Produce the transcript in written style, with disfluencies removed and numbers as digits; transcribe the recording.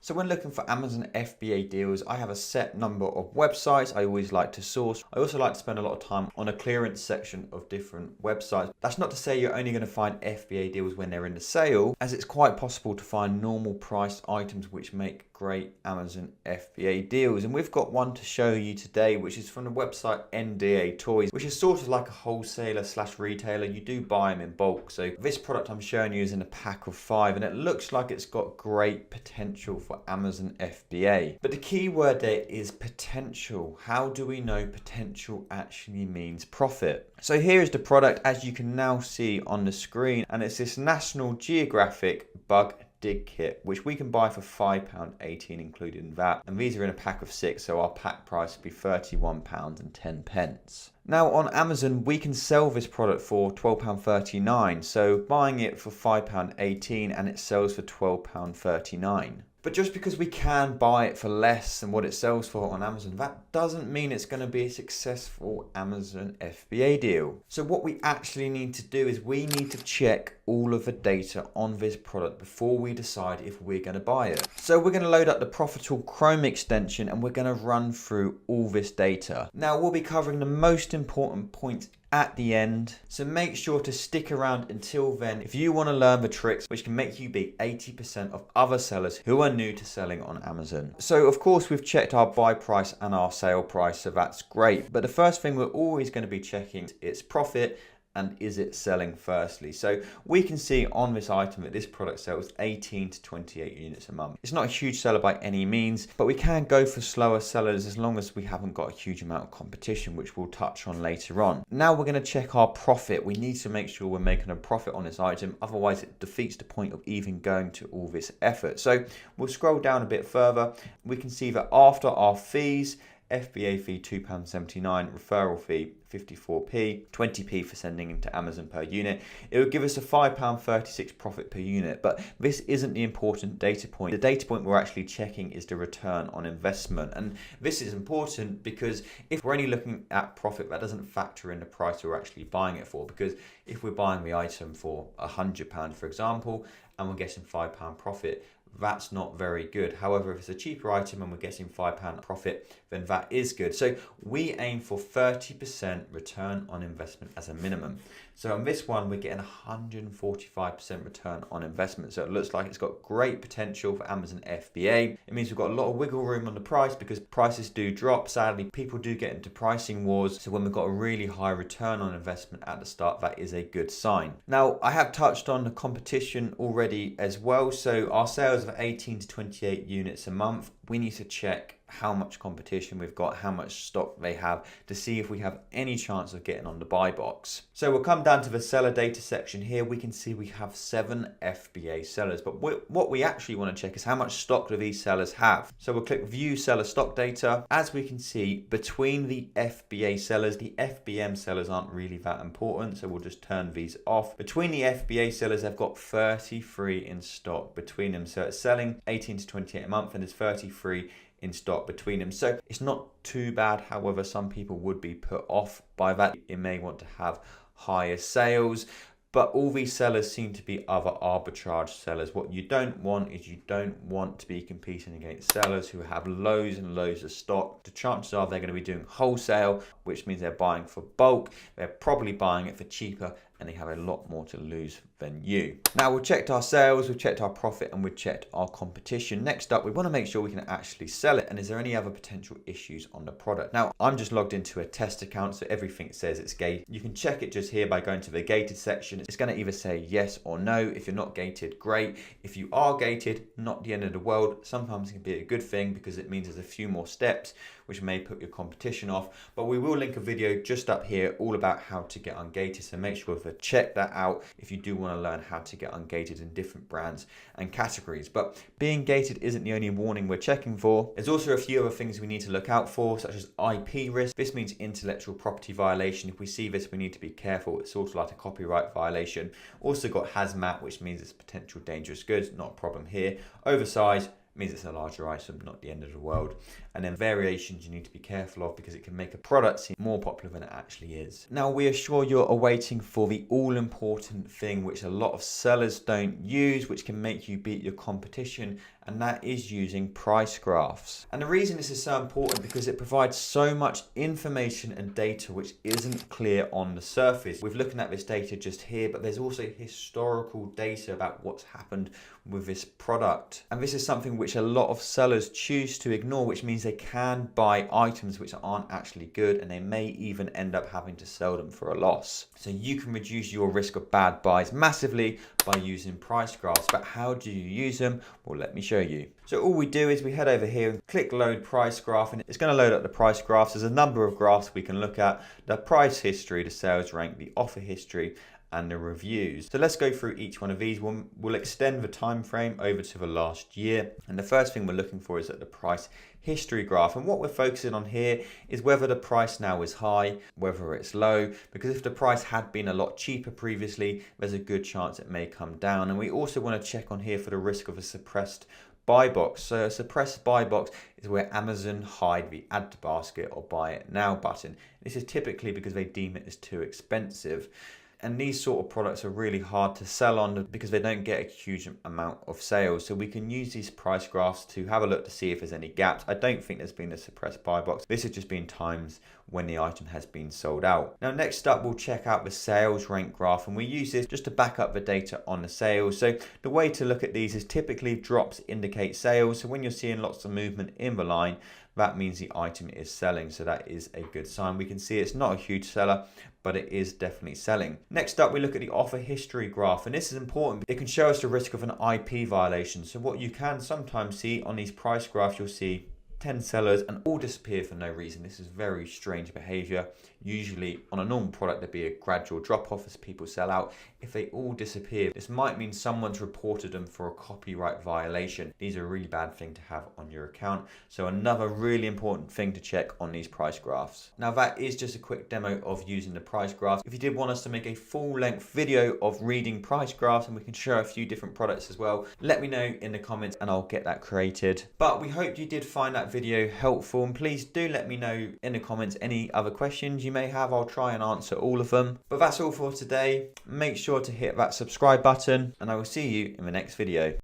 So when looking for Amazon FBA deals, I have a set number of websites I always like to source. I also like to spend a lot of time on a clearance section of different websites. That's not to say you're only going to find FBA deals when they're in the sale, as it's quite possible to find normal priced items which make great Amazon FBA deals. And we've got one to show you today, which is from the website NDA Toys, which is sort of like a wholesaler slash retailer. You do buy them in bulk. So this product I'm showing you is in a pack of 5, and it looks like it's got great potential for Amazon FBA. But the key word there is potential. How do we know potential actually means profit? So here is the product, as you can now see on the screen, and it's this National Geographic bug dig kit, which we can buy for £5.18 including VAT, and these are in a pack of 6, so our pack price would be £31.10. Now on Amazon we can sell this product for £12.39, so buying it for £5.18 and it sells for £12.39. But just because we can buy it for less than what it sells for on Amazon, that doesn't mean it's going to be a successful Amazon FBA deal. So what we actually need to do is we need to check all of the data on this product before we decide if we're going to buy it. So we're going to load up the Profitl Chrome extension and we're going to run through all this data. Now we'll be covering the most important points at the end, so make sure to stick around until then if you want to learn the tricks which can make you beat 80% of other sellers who are new to selling on Amazon. So of course we've checked our buy price and our sale price, so that's great, but the first thing we're always going to be checking is its profit and is it selling firstly. So we can see on this item that this product sells 18 to 28 units a month. It's not a huge seller by any means, but we can go for slower sellers as long as we haven't got a huge amount of competition, which we'll touch on later on. Now we're going to check our profit. We need to make sure we're making a profit on this item, otherwise it defeats the point of even going to all this effort. So we'll scroll down a bit further. We can see that after our fees, FBA fee £2.79, referral fee 54p, 20p for sending into Amazon per unit. It would give us a £5.36 profit per unit, but this isn't the important data point. The data point we're actually checking is the return on investment, and this is important because if we're only looking at profit, that doesn't factor in the price we're actually buying it for, because if we're buying the item for £100 for example and we're getting £5 profit, that's not very good. However, if it's a cheaper item and we're getting £5 profit, then that is good. So we aim for 30% return on investment as a minimum. So on this one, we're getting 145% return on investment. So it looks like it's got great potential for Amazon FBA. It means we've got a lot of wiggle room on the price because prices do drop. Sadly, people do get into pricing wars. So when we've got a really high return on investment at the start, that is a good sign. Now, I have touched on the competition already as well. So our sales of 18 to 28 units a month, we need to check how much competition we've got, how much stock they have, to see if we have any chance of getting on the buy box. So we'll come down to the seller data section here. We can see we have 7 FBA sellers, but what we actually want to check is how much stock do these sellers have. So we'll click view seller stock data. As we can see, between the FBA sellers, the FBM sellers aren't really that important, so we'll just turn these off. Between the FBA sellers, they've got 33 in stock between them, so it's selling 18 to 28 a month and there's 33 in stock between them. So it's not too bad. However, some people would be put off by that. You may want to have higher sales, but all these sellers seem to be other arbitrage sellers. What you don't want is you don't want to be competing against sellers who have loads and loads of stock. The chances are they're going to be doing wholesale, which means they're buying for bulk. They're probably buying it for cheaper and they have a lot more to lose than you. Now we've checked our sales, we've checked our profit, and we've checked our competition. Next up, we want to make sure we can actually sell it, and is there any other potential issues on the product? Now I'm just logged into a test account, so everything says it's gated. You can check it just here by going to the gated section. It's going to either say yes or no. If you're not gated, great. If you are gated, not the end of the world. Sometimes it can be a good thing because it means there's a few more steps which may put your competition off, but we will link a video just up here all about how to get ungated, so make sure to check that out if you do want to learn how to get ungated in different brands and categories. But being gated isn't the only warning we're checking for. There's also a few other things we need to look out for, such as IP risk. This means intellectual property violation. If we see this, we need to be careful. It's sort of like a copyright violation. Also got hazmat, which means it's potential dangerous goods, not a problem here. Oversized means it's a larger item, not the end of the world. And then variations you need to be careful of because it can make a product seem more popular than it actually is. Now we are sure you're awaiting for the all-important thing which a lot of sellers don't use, which can make you beat your competition, and that is using price graphs. And the reason this is so important because it provides so much information and data which isn't clear on the surface. We're looking at this data just here, but there's also historical data about what's happened with this product. And this is something which a lot of sellers choose to ignore, which means they can buy items which aren't actually good, and they may even end up having to sell them for a loss. So you can reduce your risk of bad buys massively by using price graphs. But how do you use them? Well, let me show you. So all we do is we head over here and click load price graph, and it's going to load up the price graphs. There's a number of graphs we can look at: the price history, the sales rank, the offer history, and the reviews. So let's go through each one of these. We'll extend the time frame over to the last year. And the first thing we're looking for is at the price history graph. And what we're focusing on here is whether the price now is high, whether it's low, because if the price had been a lot cheaper previously, there's a good chance it may come down. And we also want to check on here for the risk of a suppressed buy box. So a suppressed buy box is where Amazon hide the add to basket or buy it now button. This is typically because they deem it as too expensive. And these sort of products are really hard to sell on because they don't get a huge amount of sales. So we can use these price graphs to have a look to see if there's any gaps. I don't think there's been a suppressed buy box. This has just been times when the item has been sold out. Now, next up, we'll check out the sales rank graph, and we use this just to back up the data on the sales. So the way to look at these is typically drops indicate sales. So when you're seeing lots of movement in the line, that means the item is selling. So that is a good sign. We can see it's not a huge seller, but it is definitely selling. Next up, we look at the offer history graph, and this is important. It can show us the risk of an IP violation. So what you can sometimes see on these price graphs, you'll see 10 sellers and all disappear for no reason. This is very strange behavior. Usually on a normal product, there'd be a gradual drop off as people sell out. If they all disappear, this might mean someone's reported them for a copyright violation. These are a really bad thing to have on your account. So another really important thing to check on these price graphs. Now that is just a quick demo of using the price graphs. If you did want us to make a full length video of reading price graphs, and we can show a few different products as well, let me know in the comments and I'll get that created. But we hope you did find that video helpful, and please do let me know in the comments any other questions you may have. I'll try and answer all of them. But that's all for today. Make sure to hit that subscribe button, and I will see you in the next video.